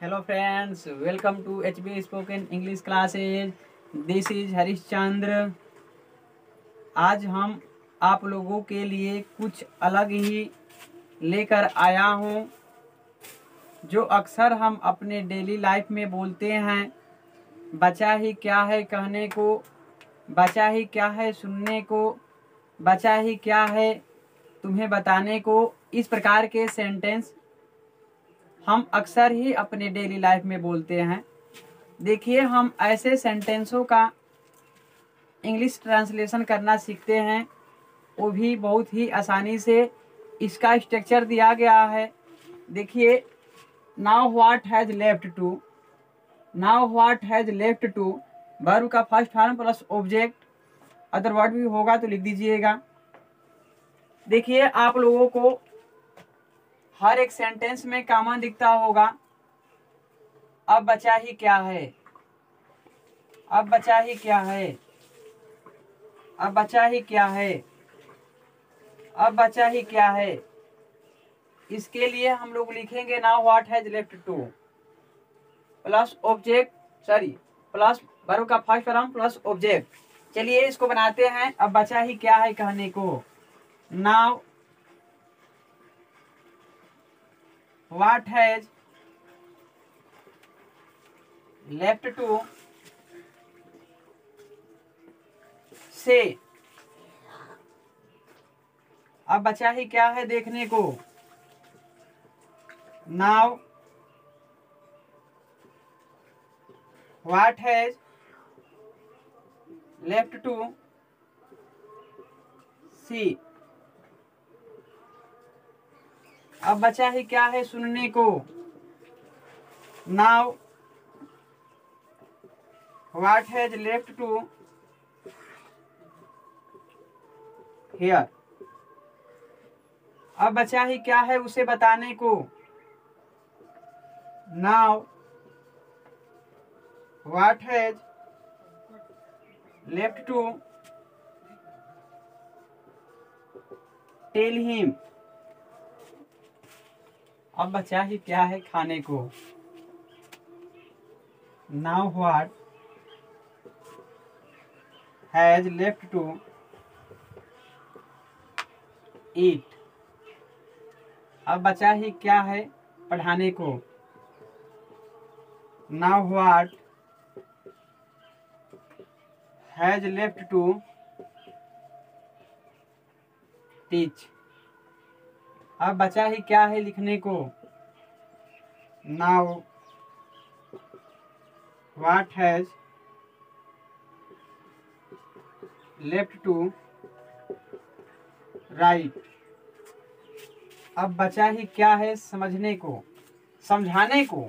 Hello friends, welcome to HB Spoken English classes. This is Harish Chandra. आज हम आप लोगों के लिए कुछ अलग ही लेकर आया हूँ, जो अक्सर हम अपने डेली लाइफ में बोलते हैं। बचा ही क्या है कहने को, बचा ही क्या है सुनने को, बचा ही क्या है तुम्हें बताने को। इस प्रकार के सेंटेंस हम अक्सर ही अपने डेली लाइफ में बोलते हैं। देखिए, हम ऐसे सेंटेंसों का इंग्लिश ट्रांसलेशन करना सीखते हैं, वो भी बहुत ही आसानी से। इसका स्ट्रक्चर दिया गया है। देखिए, now what has left to, now what has left to verb का first form plus object, other word भी होगा तो लिख दीजिएगा। देखिए, आप लोगों को हर एक सेंटेंस में कॉमन दिखता होगा। अब बचा ही क्या है, अब बचा ही क्या है, अब बचा ही क्या है, अब बचा ही क्या है। इसके लिए हम लोग लिखेंगे now what has left two plus object, plus verb का फर्स्ट फॉर्म प्लस ऑब्जेक्ट। चलिए इसको बनाते हैं। अब बचा ही क्या है कहने को, now what has left to say, अब बचा ही क्या है देखने को, now what has left to see, अब बचा ही क्या है सुनने को, now what has left to hear, अब बचा ही क्या है उसे बताने को, now what has left to tell him, अब बचा ही क्या है खाने को, now what has left to eat, अब बचा ही क्या है पढ़ाने को, now what has left to teach, अब बचा ही क्या है लिखने को, now what has left to write, अब बचा ही क्या है समझने को, समझाने को।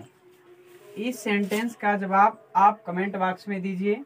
इस सेंटेंस का जवाब आप कमेंट बॉक्स में दीजिए।